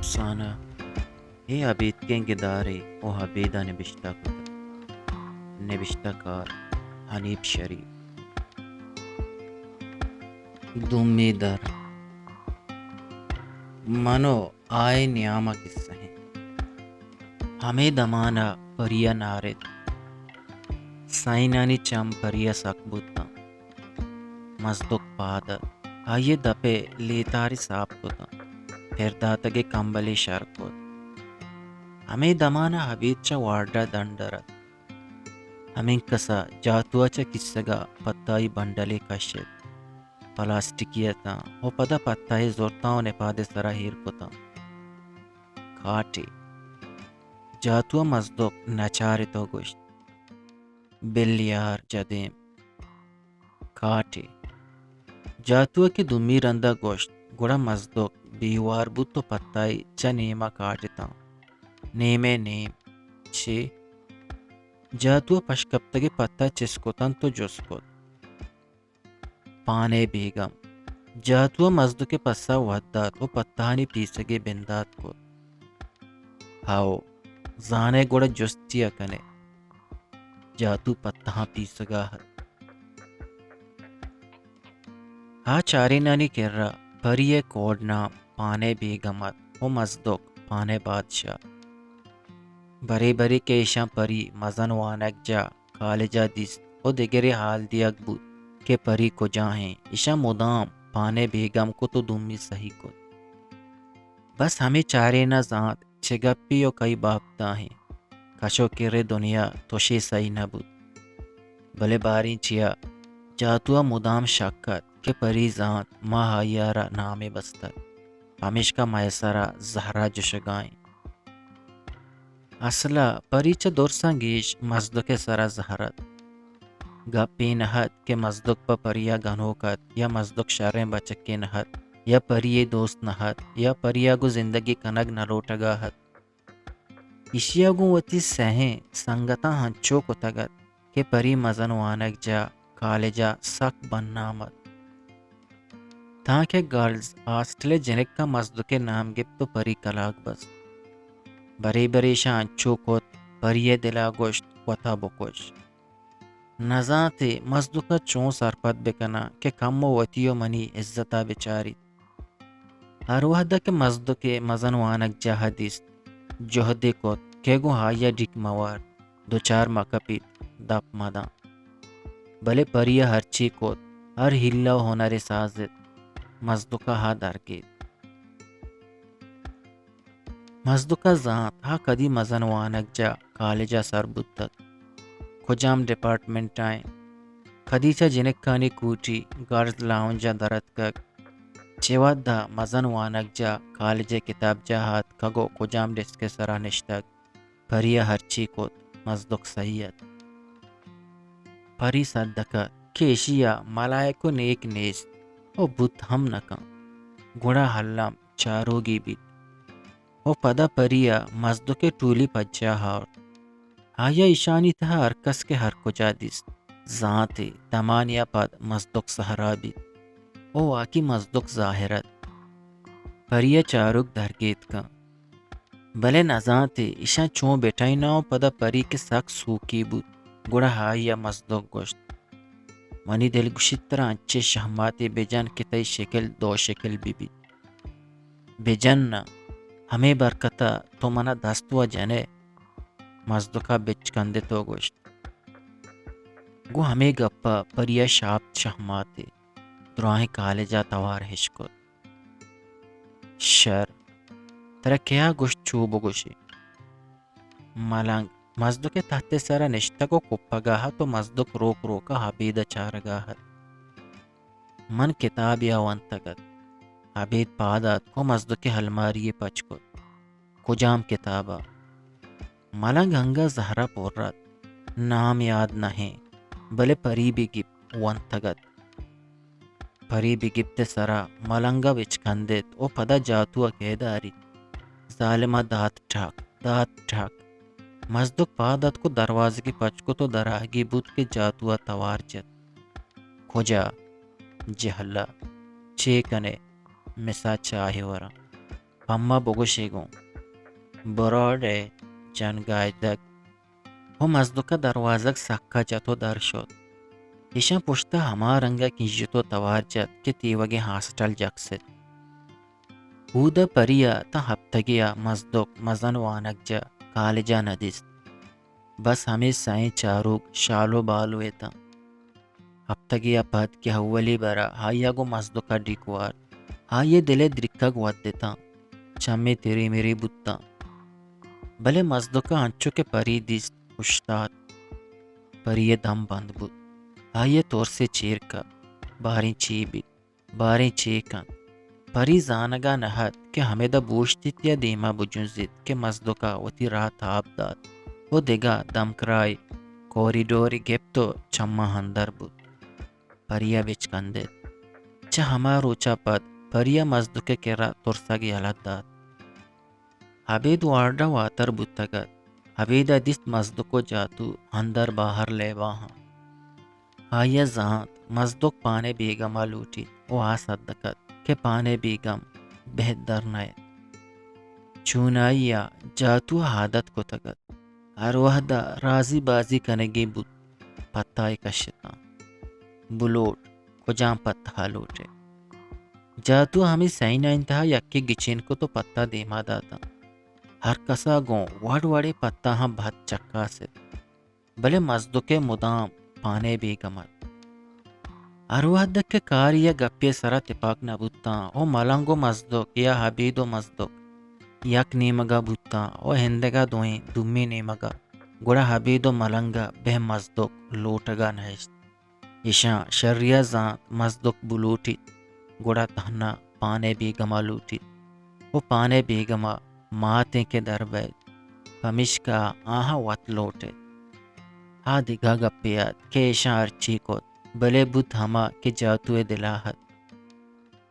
افسانه ای عبید داری او عبیده نبشته کده نبشته کار حنیب شریف دومی در منو آئے نیامہ قصہ ہیں ہمیں دمانا پریا نارد سائنانی چم پریا سکبوتا مزدک پادت آئیے دپے لیتاری ساپ کتا پھر داتگے کمبلی شرکت ہمیں دمانا حبیت چا وارڈا دندرد ہمیں کسا جاتوا چا کسگا پتائی بنڈلی کشید پلاسٹکیتا او پدا پتائی زورتاؤں نے پادے سرا ہیر کتا کھاٹی جاتوا مزدک نچاری تو گوشت بلیار جدیم کھاٹی جاتوا کی دمی رندہ گوشت گڑا مزدک بیوار بود تو پتائی چا نیما کاٹتا نیمے نیم چی جاتوا پشکپتگی پتا چسکتن تو جسکت پانے بیگم جاتوا مزدو کے پسا ودات و پتانی پیسگی بندات کو ہاو زانے گوڑا جستیا کنے جاتو پتہاں پیسگا ہے ہاں چاری نانی کر رہا پریے کوڈ نام پانے بیگمت و مزدک پانے بادشاہ بری بری کے ایشاں پری مزن وانک جا کالجا دیس او دگری حال دیگ بود کہ پری کو جاہیں ایشاں مدام پانے بیگم کو تو دمی صحیح کو بس ہمیں چارے نہ زانت چگپی و کئی بابتا ہیں کشو کرے دنیا توشی صحیح نہ بود بلے بارین چیا جاتوا مدام شکت کہ پری زانت ماں ہائیارا نام بستر ہمیش کا میسرا زہرا جشگائیں اصلا پری چا دورسنگیش مزدک سرا زہرت گپی نہت کہ مزدک پا پریا گنوکت یا مزدک شرم بچکی نہت یا پری دوست نہت یا پریا گو زندگی کنگ نلوٹگا ہت اشیا گو وتی سہیں سنگتا ہنچو کو تگت کہ پری مزن وانک جا کالجا سک بنامت تاکہ گرلز آسٹلے جنک کا مزدک نام گپ تو پری کلاک بس بری بری شان چوکت پری دلا گوشت وطا بکوش نزاتے مزدکا چون سرپت بکنا کہ کم و وطیو منی عزتا بچاری ہر وحدہ کے مزدک مزن وانک جا حدیث جہدے کت کہ گو ہایا ڈک موار دو چار مکپیت دپ مدان بلے پری ہرچی کت ہر ہلا ہنر سازت مزدکا ہا درگید مزدکا زانت ہا کدی مزن وانک جا کالجا سر بودتت کجام ڈپارٹمنٹ آئیں کدی چا جنکانی کوٹی گرز لاؤنجا درد کک چیواد دا مزن وانک جا کالج کتاب جا ہاتھ کگو کجام ڈسک سرا نشتک پریا ہرچی کت مزدک سہیت پری صدقت کیشیا ملائکو نیک نیست او بت ہم نکا گڑا حلم چاروگی بیت او پدا پریا مزدک ٹولی پجا ہاور آیا ایشانی تہا ارکس کے ہر کجا دیست ذاتے تمانیا پد مزدک سہرا بیت او واقعی مزدک ظاہرت پریا چاروک درگیت کا بلے نزاتے ایشان چون بیٹائی ناو پدا پری کے سک سوکی بود گڑا ہایا مزدک گوشت منی دل گشترا انچے شہماتے بیجان کتای شکل دو شکل بی بیت بیجن نا ہمیں برکتا تو منا دستوا جنے مزدکا بچ کندے تو گوشت گو ہمیں گپا پریا شاپت شہماتے دراہیں کالجا توار ہشکت شر ترا کیا گوشت چوب گوشی ملنگ مزدک تحت سرا نشتکو کپگاہ تو مزدک روک روکا حبید چارگاہت من کتاب یا ونتگت حبید پادات کو مزدک حلماری پچکت کجام کتابا ملنگ ہنگا زہرا پورت نام یاد نہیں بلے پری بھی گپ ونتگت پری بھی گپت سرا ملنگا بچکندت او پدا جاتوا کے داری ظالمہ دات ٹھاک مزدک پادت کو دروازے کی پچکو تو دراہگی بود کے جاتوا توار جت کھجا جہلا چیکنے مسا چاہے ورا پما بگوشیگون براده جنگایدک و مزدوک دروازک سکا جتو در شد. ایشان پشت همه رنگا کنجتو توار جد که تیوگی هاستل جکسد. اودا پریا تا هفتگیا مزدوک مزن وانک جا کالجا ندیست. بس ہمیں سائیں چاروک شالو بالوے تا ہفتگیا پد کے حولی برا ہایا گو مزدوکا ڈیکوار ہائے دلے درکک ود دیتا چمے تیری میری بوتا بلے مزدوکا انچو کے پری دیست اشتاد پری دم بند بود ہائے طور سے چیر کا باریں چی بیت باریں چی کن پری زانگا نہت کہ ہمیں دا بوشتیت یا دیما بجنزید کہ مزدوکا وتی راہ تاب داد وہ دیگا دم کرائی کوریڈوری گپتو چمہ ہندر بود پریا بچکندید چہ ہما روچا پد پریا مزدوکے کرا ترسگی علت داد حبید وارڈا واتر بودتگد حبیدہ دست مزدوکو جاتو ہندر باہر لے واہاں آیا زانت مزدوک پانے بیگما لوٹی وہ آصدقت کہ پانے بیگم بہتر نئے چونائیا جاتو حادت کو تگد ہر وحدہ رازی بازی کنگی بود پتائی کشتا بلوٹ کجام پتہ لوٹے جاتو ہمیں سینا انتہا یکی گچین کو تو پتہ دیما داتا ہر کسا گوں وڑ وڑے پتہ ہم بہت چکا سے بلے مزدوکے مدام پانے بیگمت ہر وحدہ کے کار یا گپے سرا تپاک نہ بوتا او ملنگو مزدوک یا حبیدو مزدوک یک نیمگا بوتا او ہندگا دوئیں دمی نیمگا گوڑا حبیدو ملنگا بہ مزدوک لوٹگا نہشت ایشاں شریہ زانت مزدوک بلوٹی گوڑا تہنا پانے بیگما لوٹی وہ پانے بیگما ماتیں کے در بیت پمشکا آہا وط لوٹے ہا دگا گپیات کہ ایشاں ارچی کو بلے بود ہما کہ جاتوے دلاحت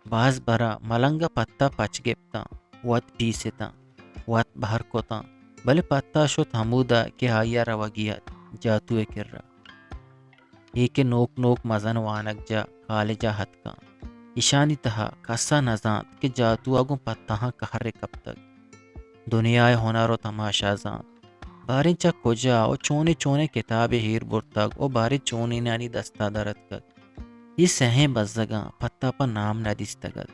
باز برا ملنگا پتہ پچ گپتا وط پیستا وط بہر کوتا بلے پتہ شد ہمودا کہ آیا روگیات جاتوے کر رہا ایک نوک نوک مزن وانک جا کالجا حد کا ایشانی تہا کسا نزانت کہ جاتو اگو پتہ کہر کب تک دنیائے ہنر و تماشا زان باریں چا کجا او چونے چونے کتاب ہیر برتگ او بارے چونی نانی دستا درد کگ یہ سہیں بزگاں پتہ پا نام ندیستگد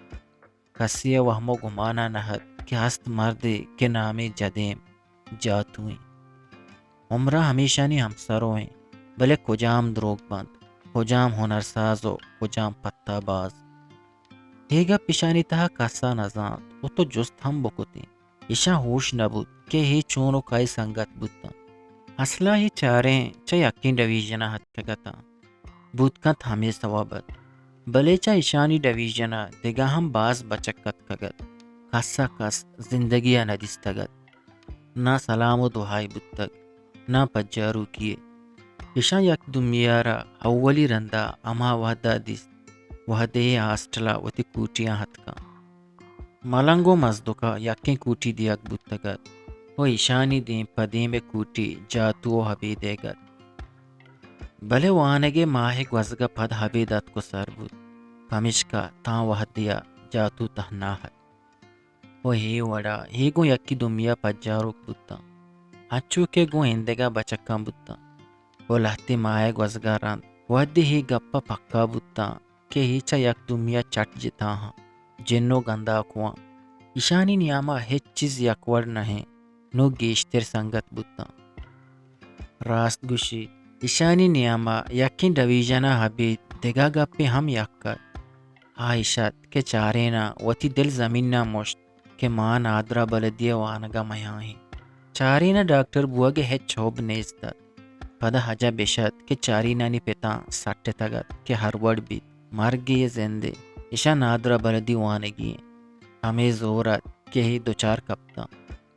کسی وہمو گمانا نہد کہ ہست مردے کے نامی جدیم جاتویں عمرہ ہمیشہ نی ہمسرویں بلے کجام دروگ بند کجام ہنر سازو کجام پتہ باز دیگا پیشانی تہا کسا نزانت او تو جست ہم بکتی ایشا ہوش نبود کہ ہی چونو کائی سنگت بودتا اصلا ہی چاریں چا یقین ڈویژنہ حد کگتا بود کت ہمیں ثوابت بلے چا ایشانی ڈویژنہ دیگا ہم باز بچکت کگت کسا کس زندگیہ ندیستگت نہ سلام و دعائی بودتگ نہ پجارو کیے ایشان یک دمیارا اولی رندہ اما وحدہ دیست وحدے ہاسٹلا وتی کوٹیاں حد کا ملنگو مزدوکا یکیں کوٹی دیگ بودتگد وہ ایشانی دیم پدیم کوٹی جاتو حبیدے گد بلے وانگے ماہک وزگا پد حبیدت کو سر بود پمشکا تاں وحدیا جاتو تہناحت وہ ہی وڑا ہی گو یکی دمیا پجاروک بودتا ہچو کے گو ہندگا بچکاں بودتا وہ لہتی ماہک وزگا رند وحدی ہی گپا پکا بودتا کہ ہی چا یک دمیا چٹ جتا ہاں جنو گندا کواں ایشانی نیاما ہیچ چیز یکوڑ نہیں نو گیشتر سنگت بودتا راست گوشی ایشانی نیاما یکین ڈویژنہ حبید دگا گپے ہم یکر آئیشت کے چارینا وتی دل زمین نا مشت کہ ماں نادرا بلدیہ وانگا میاہیں چارینا ڈاکٹر بوگے ہیچ چھوب نیستد پدا حجا بشد کہ چارینا نی پتا سٹے تگد کہ ہر وڑ بیت مرگی زندے ایشا نادرا بلدی وانگی ہمیں زورت کہ ہی دوچار کپتا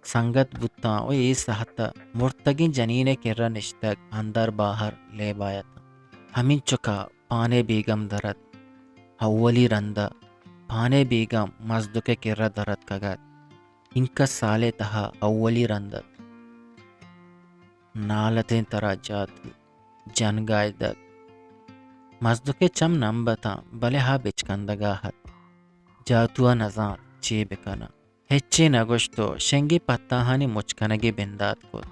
سنگت بوتا و ای سہتا مرتگین جنینے کرا نشتگ اندر باہر لے بایتا ہمیں چکا پانے بیگم درد اولی رندہ پانے بیگم مزدوکے کرا درد کگد انکا سالے تہا اولی رندہ نالتیں ترا جاتو جنگائے دگ مزدوکے چم نمبتا بلے ہا بچکندگا حد جاتوا نزان چی بکنا ಹೆಚ್ಚಿ ನಗೊಷ್ಟೋ ಶಂಗಿ ಪತ್ತಾಹಾನಿ ಮುಚ್ಕನಗಿ ಬೆಂದಾತ್ ಕೋತ್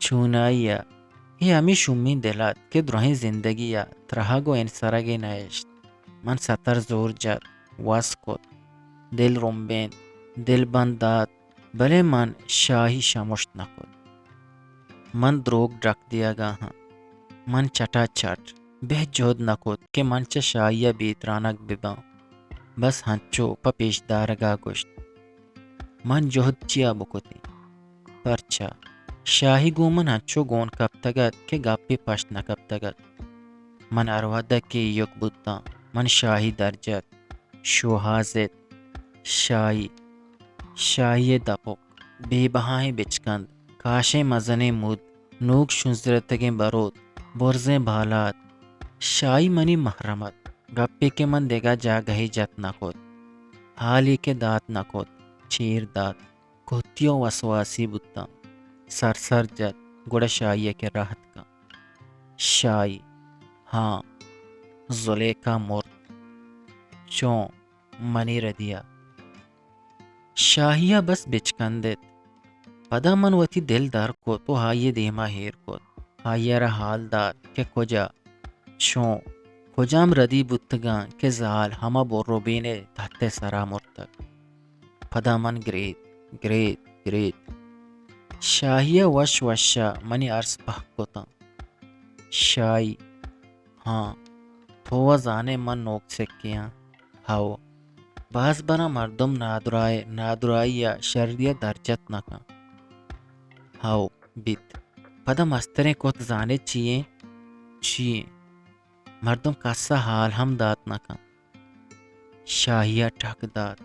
چوناییە هی هەمی شومین دلات که درۆهین زندگیە ترەهاگۆ ئێن سەرەگەی نایشت من سەتەر زۆر جات واز کۆت دل ڕۆمبێن دل بەندات بەلێ من شاهی شەمشت نەکۆت من درۆگ ڈرک دیەگا هە من چەٹا چەٹ بێ جۆد نەکۆت که من چە شاهیە بیترانەک ببە بەس هەنچۆ پە پێشدارەگا گۆشت من جۆد چیا بکوتی پەرچە شاهی گومن ہنچو گون کب تگت کہ گپی پشت نکب تگت من ارودہ کے یک بودتا من شاہی درجت شوہازت شاہی شاہی دپک بے بہائیں بچکند کاشیں مزنے مود نوک شنزرتگیں برود برزیں بھالات شاہی منی محرمت گپی کے من دیگا جا گہی جت نکوت حالی کے دات نکوت چیر دات کھتیوں وسواسی بودتا سر جت گڑا شاہیہ کے راحت کا شاہی ہاں زلیخا مرد چوں منی ردیا شاہیہ بس بچکندت پدا من وتی دل دار کو تو ہائیے دیما ہیر کو ہائیہ را حال دار کہ کجا چوں کجام ردی بتگاں کہ زال ہما بورو بینے تحت سرا مرتک پدا من گریت شاہیہ وش وشا منی عرض پہ کوتا شاہی ہاں تھوا زانے من نوک سکیاں ہاو باز بنا مردم نادرائی یا شردیہ درجت نکا ہاو بیت پدا مستریں کوت زانے چیئیں مردم کسا حال ہم دات نکا شاہیہ ٹھک دات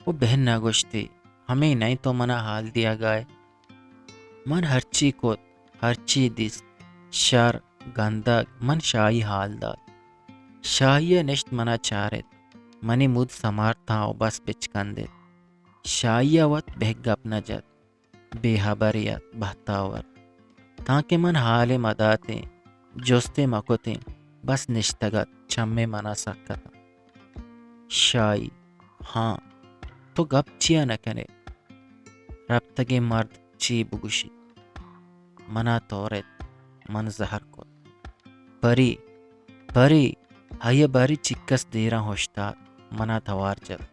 وہ بہن نگوشتی ہمیں نہیں تو منا حال دیا گائے من ہرچی کوت ہرچی دست شر گندگ من شاہی حال داد شاہیہ نشت منا چارت منی مود سمار تھا بس بچکندت شاہیہ وط بہگ گپ نجت بے حبریت بہتاور تاکہ من حال مداتیں جوستے مکوتیں بس نشتگت چمے منا سکتا شاہی ہاں تو گپ چیا نکنے رب تگے مرد چی بگوشی منا تورت من زہر کو پری ہائیہ باری چکس دیرا ہوشتات منا توار جل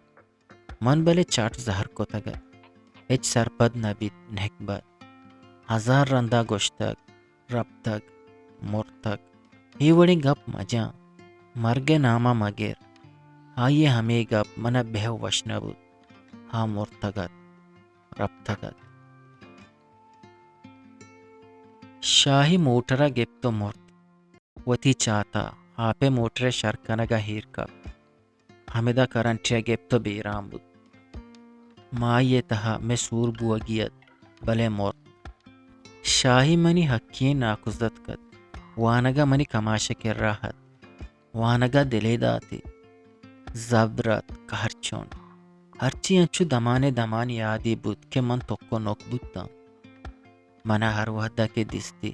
من بلے چاٹ زہر کو تگت اچ سرپد نبیت نہکبت ہزار رندہ گوشتک رب تک مرتک ہی وڑی گپ مجاں مرگے نامہ مگر ہائیہ ہمیں گپ منا بہو وشنبود ہاں مرتگت رب تگت شاہی موٹرا گپتو مرت وتی چاہتا ہاپے موٹرے شرکنگا ہیر کب حمدہ کرنٹیا گپتو بیرام بود مائی تہا میں سور بوگیت بلے مرت شاہی منی حقین ناکزت کد وانگا منی کماشہ کر راحت وانگا دلے داتی زبرت کہرچون ہرچی انچو دمان یادی بود کہ من تکو نوک بودتا منا ہر وحدہ کے دستی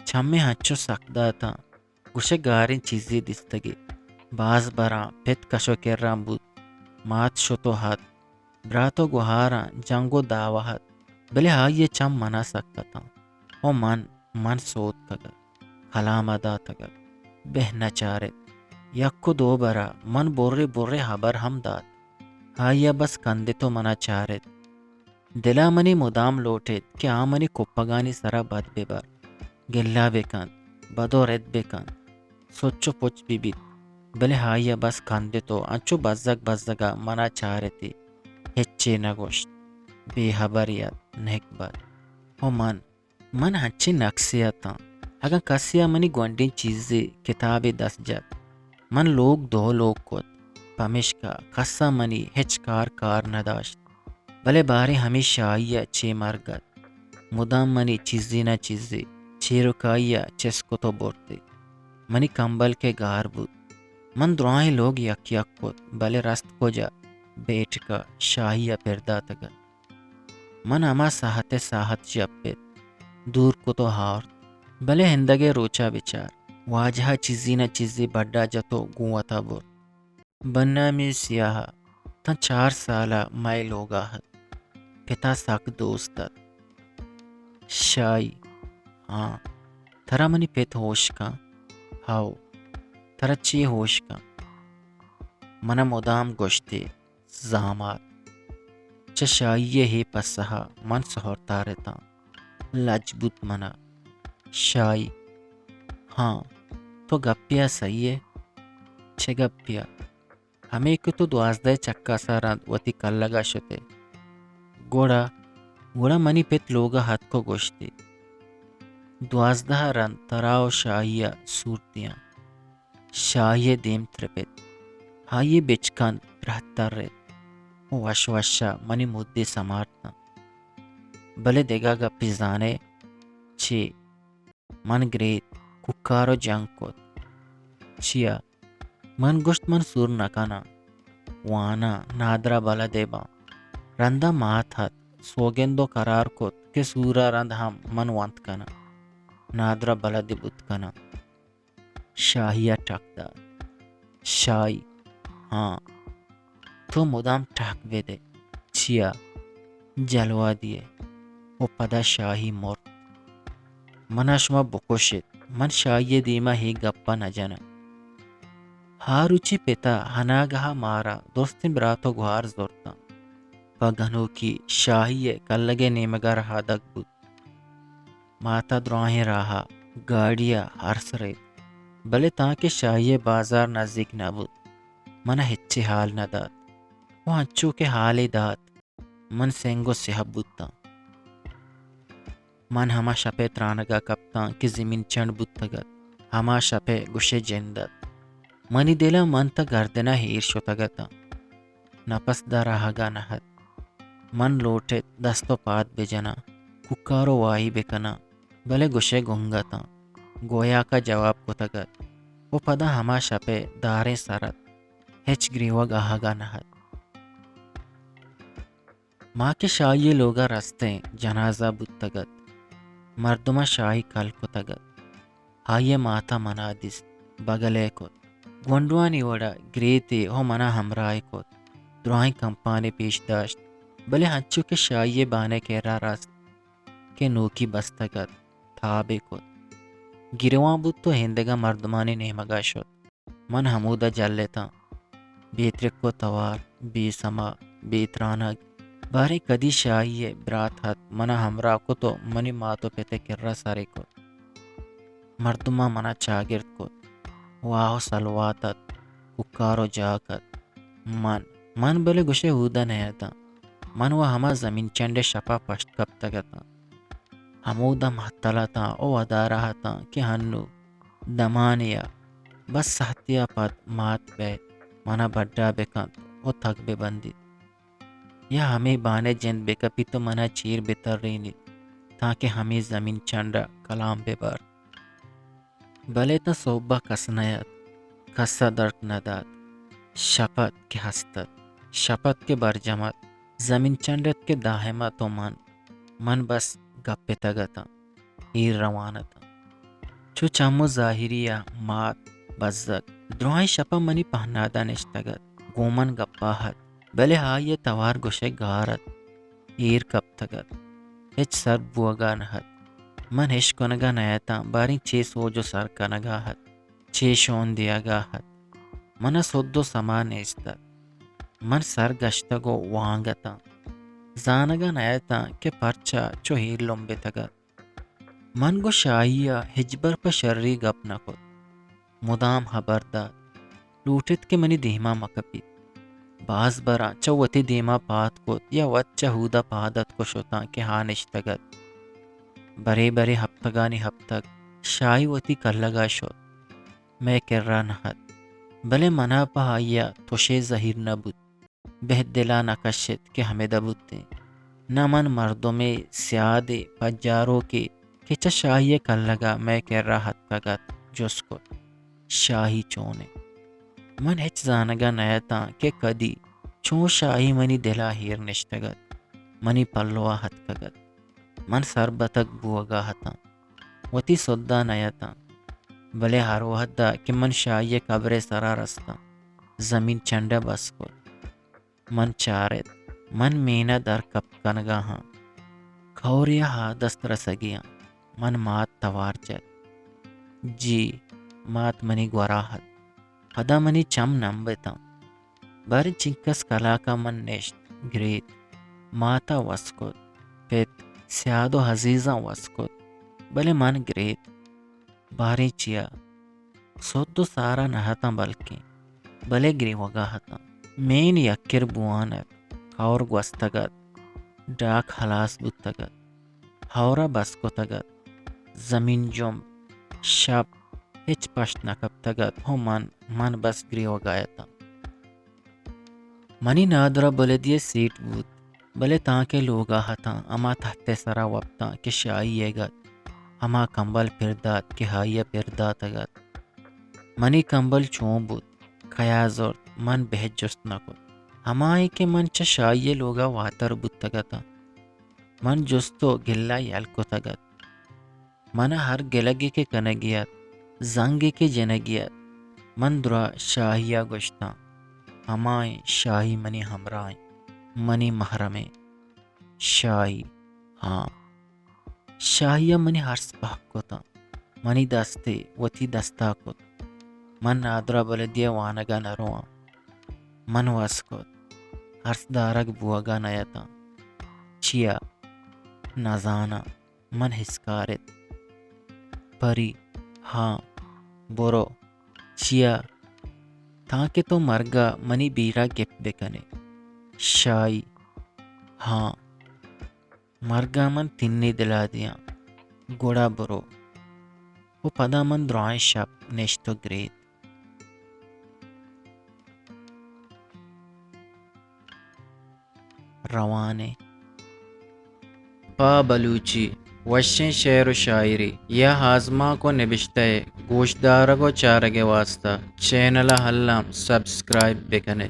چھمے ہنچو سکدا تھا گوشے گارین چیزی دستگی باز برا پت کشو کرام بود مات شتو ہاتھ براتو گوہارا جنگو داوہت بلے ہائیے چم منا سکتا تھا او من سوت کگر حلام ادا تگر بہنا چارت یکو دو برا من بورے حبر ہم داد ہائیہ بس کندے تو منا چارت دلا منی مدام لوٹید کہ آمنی کپگانی سرا بد ببر گلا بکند بدو رد بکند سوچو پوچ بیت بلے ہائیہ بس کندے تو انچو بزگا منا چارتی ہچے نگوشت بے حبریت نہکبر او من ہنچے نقصیتا اگر کسیا منی گونڈین چیزی کتابی دس جت من لوگ دو لوگ کت پمشکا کسا منی ہچ کار نداشت بلے بارے ہمیں شاہیہ چے مرگت مدام منی چیزی نہ چیزی چیرکائیا چس کو تو بورتے منی کمبل کے گار بود من دعائیں لوگ یک یک کو بلے رست کو جا بیٹھ کا شاہیا پردا تگا من اما ساحت ساحت جپت دور کو تو ہار بلے ہندگے روچا بچار واجہ چیزی نہ چیزی بڑا جتو گوتا بور بنا میں سیاہ تا 4 سالہ مائی لوگا ہت پتا ساک دوستت شائی ہاں تھرا منی پیت ہوش کا ہاؤ تھرا چی ہوش کا منا مدام گوشتے زامات چا شائیے ہی پسہا من سہورتا رہتا لجبت منا شائی ہاں تو گپیا صحیح ہے چھ گپیا ہمیں کو تو 12 چکا سارا وتی کل لگا شتے گوڑا منی پیت لوگا ہاتھ کو گوشتے 12 رن تراؤ شاہیا صورتیاں شاہیے دیم ترپت ہائیے بچکن رہتر ریت وش وشا منی مدی سمارتا بلے دیگا گا پیزانے چی من گریت ککارو جنگ کو چیا من گوشت من سور نکانا وانا نادرا بلا دیبا رندا مات ہت سوگندو قرار کو کہ سورا رند ہم من وانت کنا نادرا بلا دی بت کنا شاہیا ٹھکدا شائی ہاں تو مدام ٹھک بے دے چیا جلوا دیے او پدا شاہی مور منا شما بکوشت من شاہی دیما ہی گپا نہ جنا ہاروچی پتا ہناگہا مارا دوستن براتو گوار زورتا پگنو کی شاہی کلگے نیمگا رہا دگ بود ماتا دراہیں رہا گاڑیا ہرس ریت بلے تاکہ شاہی بازار نزدیک نہ بود منا ہچی حال نہ دات وہ انچو کے حالی دات من سینگو صحب بودتا من ہما شپے ترانگا کپتا کہ زمین چند بودتگت ہما شپے گوشے جندت منی دلا من تا گردنا ہیر شتگتا نپس دا رہگا نہت من لوٹے دستو پات بجنا ککارو واہی بکنا بلے گوشے گنگتا گویا کا جواب کو تگت وہ پدا ہما شپے داریں سرت ہچ گریوا گاہگا نہت ماں کے شاہی لوگا رستے جنازہ بودتگت مردمہ شاہی کل کو تگت ہائیے ماتا منا دس بگلے کو گونڈوانی وڑا گریتے ہو منا ہمراہ کو دروائیں کمپانے پیش داشت بلے ہنچو کے شاہی بانے کے را راست کے نوکی بستگت تھابے کو گروان بود تو ہندگا مردمانی نیمگا شد من حمودہ جل لیتا بیترک کو توار بی سما بیترانگ بارے کدی شاہی برات ہت منا ہمراہ کو تو منی ماتو پیتے کررا سارے کو مردمہ منا چاگرد کو واہو سلواتت ککارو جاکت من بلے گوشے ہودا نیتا من و ہما زمین چنڈے شپا پشت کب تگتا ہمودا محتلا تا او ادارہ تا کہ ہنو دمانیا بس سہتیا پت مات بیت منا بڑا بکن او تھک بے بندی یا ہمیں بانے جند بے کپی تو منا چیر بتر رینی تاکہ ہمیں زمین چنڈا کلام بے بار بلے تا صوبہ کسنیت کسا درک نداد شپت کے ہستت شپت کے برجمت زمین چنڈت کے داہمہ تو من بس گپے تگتا ہیر روانتا چو چمو ظاہریا مات بزک دروائیں شپا منی پہنادا نشتگت گومن گپاہت بلے ہائیے توار گوشے گارت ایر کب تگت ہچ سر بوگا نہت من ہش کنگا نیتا باریں چھ سوجو سر کنگا ہت چھ شون دیا گا ہت منا سودو سما نیستت من سر گشتگو وانگتا زانگا نیتا کہ پرچا چو ہیر لمبے تگت من گو شاہیا ہجبر پا شرری گپ نکت مدام حبرداد لوٹت کے منی دیما مکپی باز برا چوتی دیما پات کو یا وچ چہودا پادت کو شتا کہ ہاں نشتگت برے برے ہفتگانی ہفتگ شاہی وتی کلگا شد میں کررا نہت بلے منا پہایا توشے ظہیر نبود بہت دلا نکشت کہ ہمیں دبوتے نہ من مردم سیاد پجاروں کے کہ شاہی کل لگا میں کہ راحت کگت جس کو شاہی چونے من ہچ زانگا نیتا کہ کدی چون شاہی منی دلا ہیر نشتگت منی پلوا ہت کگت من سربتک بوگا ہتا وتی سودا نیتا بلے ہر وحدہ کہ من شاہی قبر سرا رستا زمین چنڈا بس کو من چارت من مینا در کپ کنگا ہاں کھوریا ہا دستر سگیاں من مات توار چت جی مات منی گوراہت پدا منی چم نمبتا بر چنکس کلا کا من نشت گریت ماتا وسکت پت سیادو حزیزاں وسکت بلے من گریت باری چیا سودو سارا نہتا بلکہ بلے گری وگا ہتا مین یکر بوانت کور گوستگت ڈاک حلاس بتگت ہورا بسکو تگت زمین جم شب ہچ پشت نکب تگت ہو من بس گری وگایتا منی نادرا بلے دیے سیٹ بود بلے تاکہ لوگا ہتا اما تحت سرا وپتا کہ شائی گت اما کمبل پردات کہ ہائیا پردات گت منی کمبل چون بود کھیا زورت من بہت جست نکت ہمائی کہ من چا شائی لوگا واتر بود تگتا من جستو گلا یلکو تگت من ہر گلگی کے کنگیت زنگی کے جنگیت من درا شاہیا گشتا ہمائی شاہی منی ہمرائی منی محرمے شاہی ہاں شاہیا منی ہرس پاک کتا منی دستے وتی دستا کت من نادرا بلدیا وانگا نروا من واسکت ہرس دارک بوگا نیتا چیا نازانا من ہسکارت پری ہاں برو چیا تاکہ تو مرگا منی بیرا گپ بکنے شائی ہاں مرگا من تنی دلا دیا گوڑا برو وہ پدا من درائیں شب نشتو گریت روانے پا بلوچی وشیں شعر و شاعری یا ہاضمہ کو نبشتہ گوشدارہ کو چارگے واسطہ چینل حلام سبسکرائب بکنے